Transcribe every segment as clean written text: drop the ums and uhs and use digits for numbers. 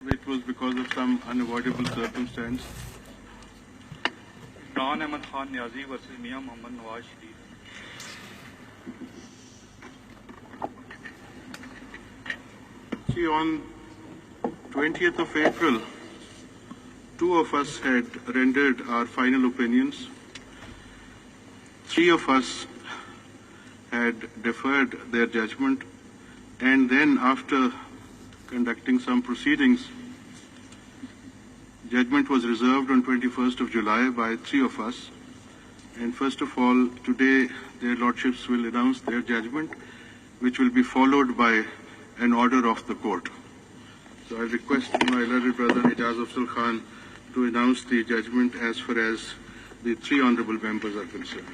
It was because of some unavoidable circumstance. Imran Ahmad Khan Niazi versus Mia Mohammad Nawaz Sharif. See, on 20th of April, two of us had rendered our final opinions. Three of us had deferred their judgment, and then after conducting some proceedings, judgment was reserved on 21st of July by three of us. And first of all, today their lordships will announce their judgment, which will be followed by an order of the court. So I request my learned brother Ijaz Afzal Khan to announce the judgment as far as the three honourable members are concerned.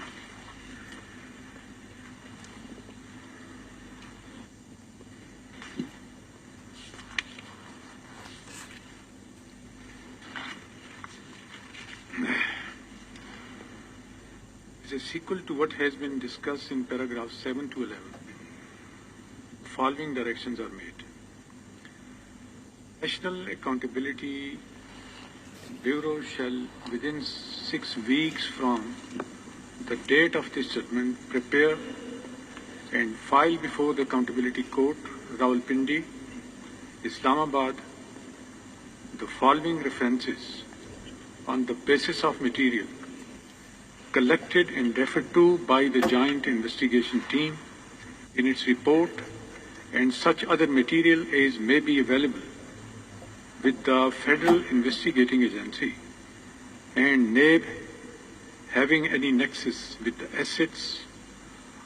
Is a sequel to what has been discussed in paragraphs 7 to 11. Following directions are made. National Accountability Bureau shall, within 6 weeks from the date of this judgment, prepare and file before the Accountability Court, Rawalpindi, Islamabad, the following references on the basis of material collected and referred to by the Joint Investigation Team in its report, and such other material as may be available with the Federal Investigating Agency and NAB having any nexus with the assets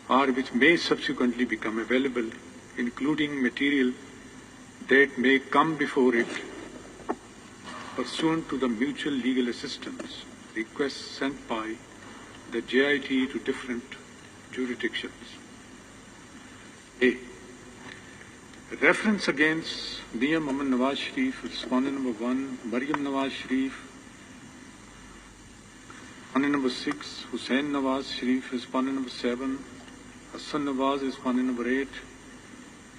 or which may subsequently become available, including material that may come before it pursuant to the mutual legal assistance requests sent by the JIT to different jurisdictions. A. Reference against Mia Mohammad Nawaz Sharif, respondent number 1, Maryam Nawaz Sharif, respondent number 6, Hussain Nawaz Sharif, respondent number 7, Hassan Nawaz, respondent number 8,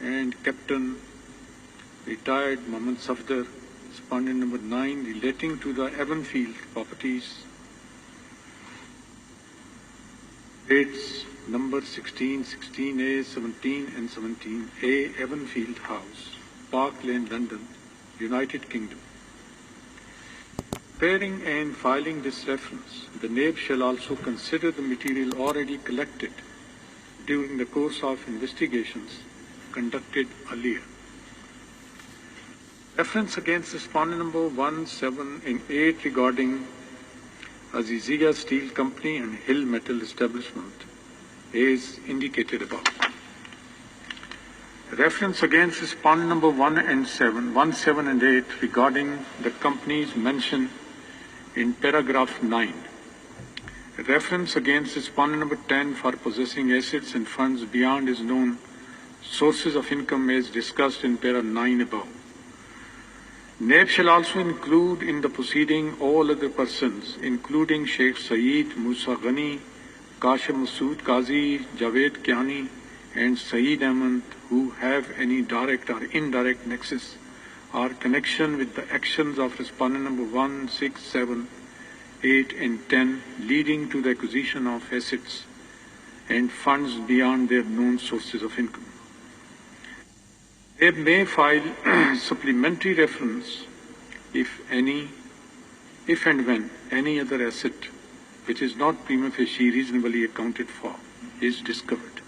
and Captain retired Mohammad Safdar, respondent number 9, relating to the Evanfield properties, dates number 16, 16A, 17 and 17A, Evanfield House, Park Lane, London, United Kingdom. Preparing and filing this reference, the NAB shall also consider the material already collected during the course of investigations conducted earlier. Reference against respondent number 1, 7 and 8 regarding Azizia Steel Company and Hill Metal Establishment is indicated above. Reference against respondent number 1 and 7, 1, 7 and 8 regarding the companies mentioned in paragraph 9. Reference against respondent number 10 for possessing assets and funds beyond his known sources of income as discussed in para 9 above. NAB shall also include in the proceeding all other persons, including Sheikh Saeed Musa Ghani, Kashim Masood Qazi, Javed Kiani, and Saeed Ahmed, who have any direct or indirect nexus or connection with the actions of respondent number 1, 6, 7, 8, and 10, leading to the acquisition of assets and funds beyond their known sources of income. They may file supplementary reference if and when any other asset which is not prima facie reasonably accounted for is discovered.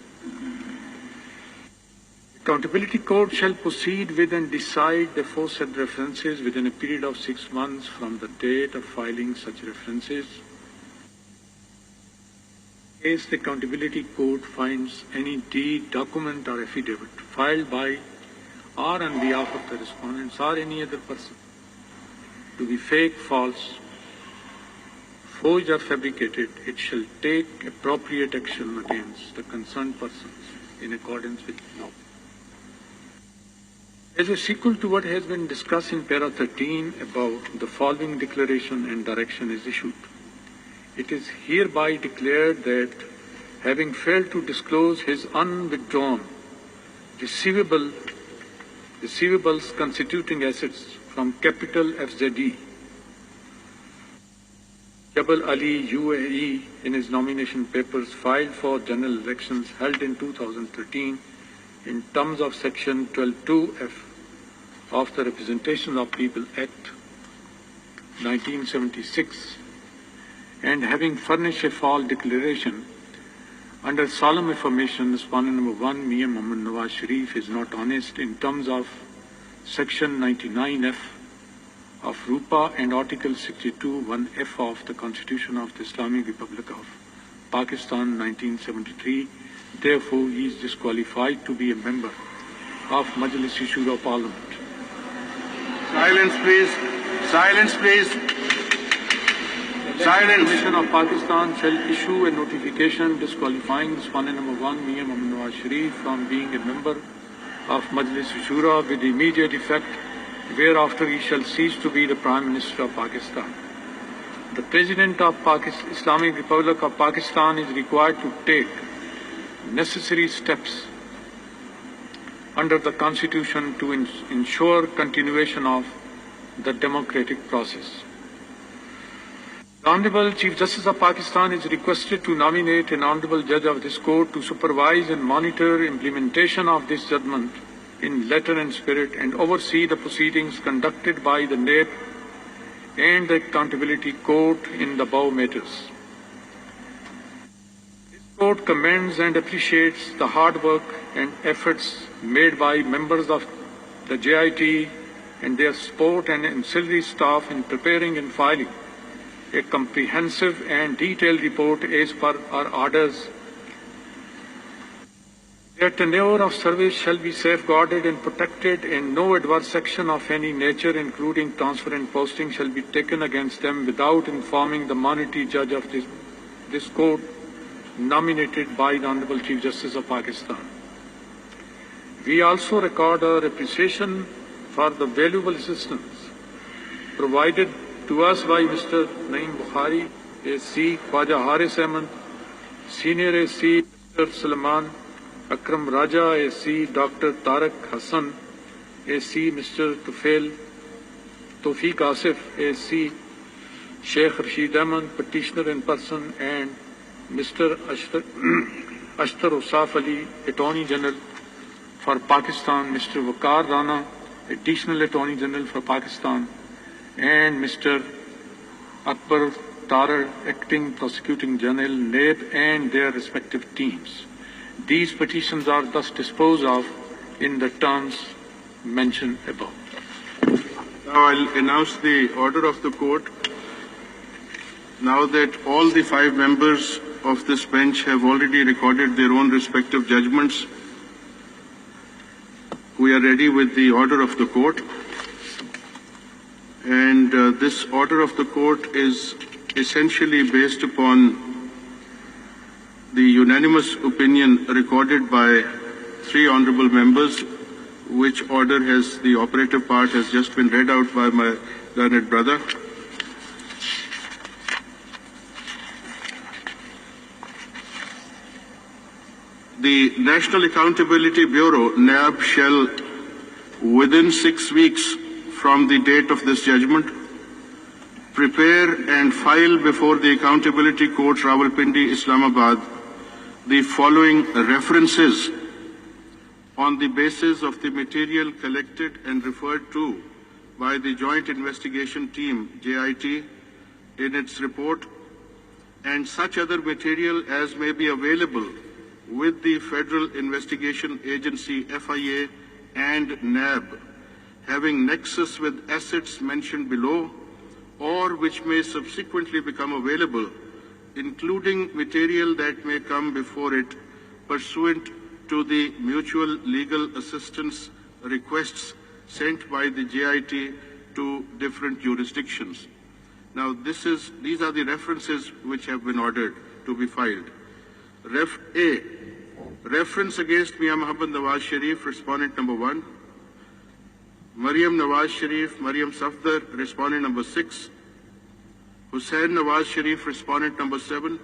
Accountability Court shall proceed with and decide the aforesaid references within a period of 6 months from the date of filing such references. In case the Accountability Court finds any deed, document or affidavit filed by or on behalf of the respondents or any other person to be fake, false, forged or fabricated, it shall take appropriate action against the concerned persons in accordance with law. As a sequel to what has been discussed in para 13 above, the following declaration and direction is issued. It is hereby declared that having failed to disclose his unwithdrawn receivable receivables constituting assets from Capital FZE, Jabal Ali UAE in his nomination papers filed for general elections held in 2013 in terms of Section 12(2)(f) of the Representation of People Act 1976, and having furnished a false declaration under solemn affirmation, respondent number 1, Mian Mohammad Nawaz Sharif, is not honest in terms of Section 99(f) of RUPA and Article 62(1)(f) of the Constitution of the Islamic Republic of Pakistan 1973. Therefore, he is disqualified to be a member of Majlis-e Shura Parliament. Silence, please. Silence, please. The Silence. Commission of Pakistan shall issue a notification disqualifying respondent number 1, Mian Mohammad Nawaz Sharif, from being a member of Majlis-e Shura with immediate effect, whereafter he shall cease to be the Prime Minister of Pakistan. The President of Islamic Republic of Pakistan is required to take necessary steps under the Constitution to ensure continuation of the democratic process. The Honorable Chief Justice of Pakistan is requested to nominate an Honorable Judge of this Court to supervise and monitor implementation of this judgment in letter and spirit and oversee the proceedings conducted by the NAB and the Accountability Court in the above matters. This Court commends and appreciates the hard work and efforts made by members of the JIT and their support and ancillary staff in preparing and filing a comprehensive and detailed report as per our orders. Their tenure of service shall be safeguarded and protected, and no adverse action of any nature, including transfer and posting, shall be taken against them without informing the monetary judge of this court nominated by the Honorable Chief Justice of Pakistan. We also record our appreciation for the valuable assistance provided to us by Mr. Naeem Bukhari, AC, Khwaja Haris Ahmed, Senior AC, Mr. Salman Akram Raja, AC, Dr. Tariq Hassan, AC, Mr. Tawfiq Asif, AC, Sheikh Rashid Ahmed, Petitioner in person, and Mr. Ashtar Usaf Ali, Attorney General for Pakistan, Mr. Waqar Rana, Additional Attorney General for Pakistan, and Mr. Akbar Tarar, Acting Prosecuting General, NAB, and their respective teams. These petitions are thus disposed of in the terms mentioned above. Now I'll announce the order of the court. Now that all the 5 members of this bench have already recorded their own respective judgments, we are ready with the order of the court. And this order of the court is essentially based upon the unanimous opinion recorded by 3 honorable members, which order has, the operative part has just been read out by my learned brother. The National Accountability Bureau, NAB, shall, within 6 weeks from the date of this judgment, prepare and file before the Accountability Court, Rawalpindi, Islamabad, the following references on the basis of the material collected and referred to by the Joint Investigation Team, JIT, in its report, and such other material as may be available with the Federal Investigation Agency, FIA, and NAB, having nexus with assets mentioned below, or which may subsequently become available, including material that may come before it pursuant to the mutual legal assistance requests sent by the JIT to different jurisdictions. Now, these are the references which have been ordered to be filed. Ref A, reference against Mian Mohammad Nawaz Sharif, respondent number 1. Maryam Nawaz Sharif, Maryam Safdar, respondent number 6. Hussain Nawaz Sharif, respondent number 7.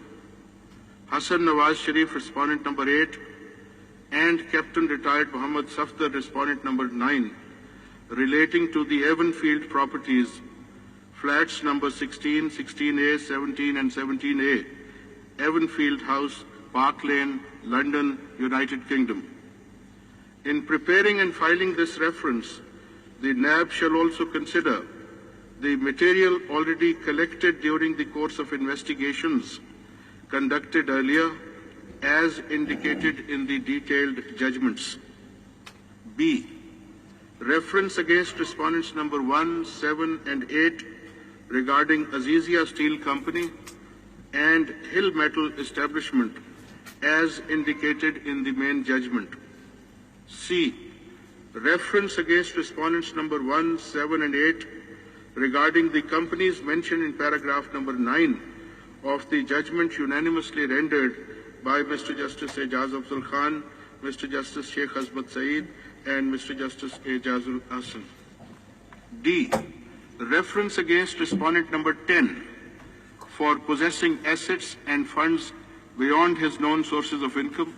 Hassan Nawaz Sharif, respondent number 8. And Captain Retired Muhammad Safdar, respondent number 9, relating to the Evanfield properties, flats number 16, 16A, 17 and 17A, Evanfield House, Park Lane, London, United Kingdom. In preparing and filing this reference, the NAB shall also consider the material already collected during the course of investigations conducted earlier as indicated in the detailed judgments. B. Reference against respondents number 1, 7 and 8 regarding Azizia Steel Company and Hill Metal Establishment as indicated in the main judgment. C. Reference against respondents number 1, 7 and 8 regarding the companies mentioned in paragraph number 9 of the judgment unanimously rendered by Mr. Justice Ejaz Afzal Khan, Mr. Justice Sheikh Hasbat Saeed and Mr. Justice Ejazul Ahsan. D. Reference against respondent number 10 for possessing assets and funds beyond his known sources of income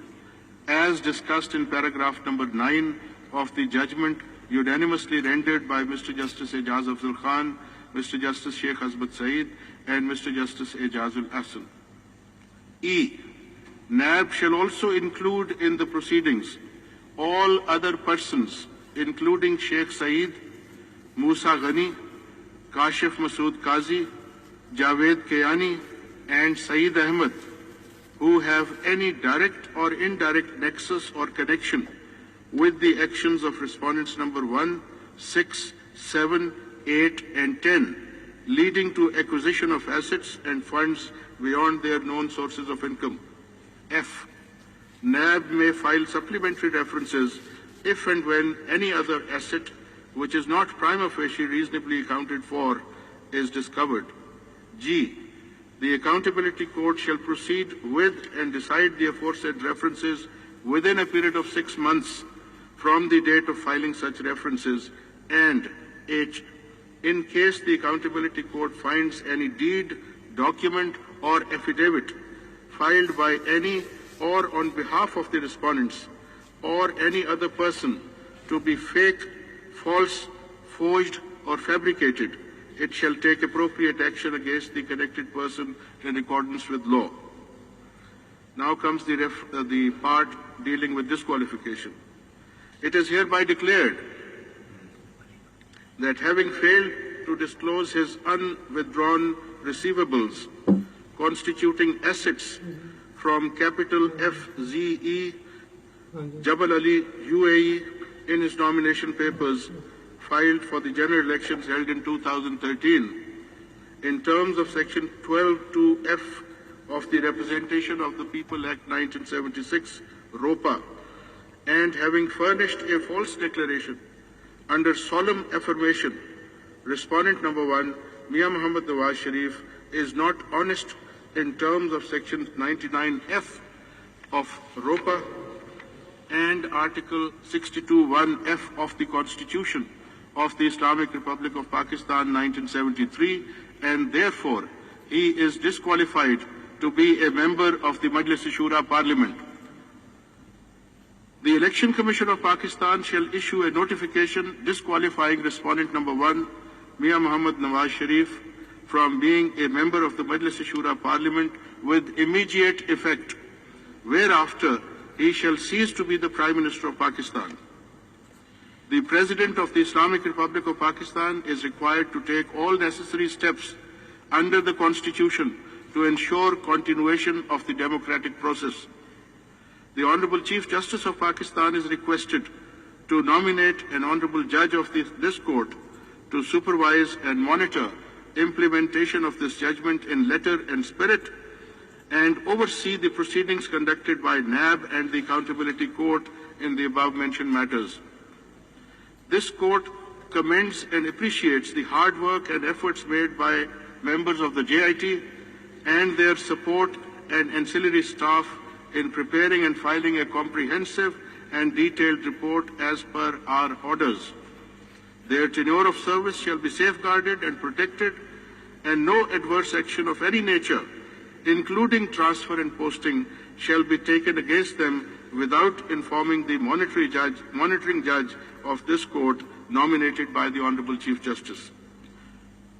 as discussed in paragraph number 9 of the judgment unanimously rendered by Mr. Justice Ejaz Afzal Khan, Mr. Justice Sheikh Hasbat Saeed and Mr. Justice Ejazul Ahsan. E. NAB shall also include in the proceedings all other persons, including Sheikh Saeed, Musa Ghani, Kashif Masood Qazi, Javed Kayani, and Saeed Ahmed, who have any direct or indirect nexus or connection with the actions of respondents number 1, 6, 7, 8, and 10, leading to acquisition of assets and funds beyond their known sources of income. F. NAB may file supplementary references if and when any other asset which is not prima facie reasonably accounted for is discovered. G. The Accountability Court shall proceed with and decide the aforesaid references within a period of 6 months from the date of filing such references. And H. In case the Accountability Court finds any deed, document or affidavit filed by any or on behalf of the respondents or any other person to be fake, false, forged or fabricated, it shall take appropriate action against the connected person in accordance with law. Now comes the part dealing with disqualification. It is hereby declared that having failed to disclose his unwithdrawn receivables constituting assets from capital FZE Jabal Ali UAE in his nomination papers filed for the general elections held in 2013 in terms of section 12(2)(f) of the Representation of the People Act 1976 ROPA, and having furnished a false declaration under solemn affirmation, respondent number 1, Mia Muhammad Nawaz Sharif, is not honest in terms of section 99F of ROPA and article 62(1)(f) of the Constitution of the Islamic Republic of Pakistan 1973, and therefore he is disqualified to be a member of the Majlis-e-Shura Parliament. The Election Commission of Pakistan shall issue a notification disqualifying respondent number 1, Mia Muhammad Nawaz Sharif, from being a member of the Majlis-e-Shura Parliament with immediate effect, whereafter he shall cease to be the Prime Minister of Pakistan. The President of the Islamic Republic of Pakistan is required to take all necessary steps under the Constitution to ensure continuation of the democratic process. The Honorable Chief Justice of Pakistan is requested to nominate an Honorable Judge of this Court to supervise and monitor implementation of this judgment in letter and spirit, and oversee the proceedings conducted by NAB and the Accountability Court in the above-mentioned matters. This Court commends and appreciates the hard work and efforts made by members of the JIT and their support and ancillary staff in preparing and filing a comprehensive and detailed report as per our orders. Their tenure of service shall be safeguarded and protected, and no adverse action of any nature, including transfer and posting, shall be taken against them without informing the monitoring judge of this court, nominated by the Honorable Chief Justice.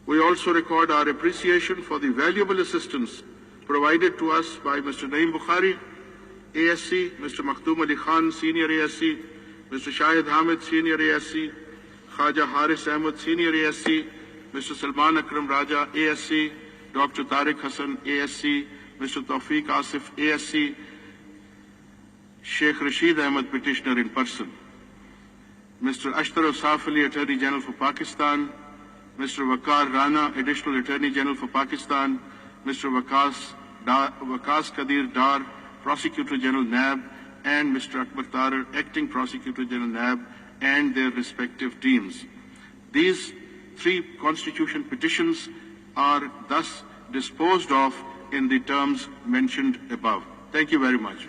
We also record our appreciation for the valuable assistance provided to us by Mr. Naeem Bukhari, ASC, Mr. Makhdoom Ali Khan, Senior ASC, Mr. Shahid Hamid, Senior ASC, Khaja Haris Ahmed, Senior ASC, Mr. Salman Akram Raja, ASC, Dr. Tariq Hassan, ASC, Mr. Tawfiq Asif, ASC, Sheikh Rashid Ahmed, Petitioner in person, Mr. Ashtar Asaf Ali, Attorney General for Pakistan, Mr. Waqar Rana, Additional Attorney General for Pakistan, Mr. Waqas Qadir Dar, Prosecutor General NAB, and Mr. Akbar Tarar, Acting Prosecutor General NAB, and their respective teams. These 3 constitution petitions are thus disposed of in the terms mentioned above. Thank you very much.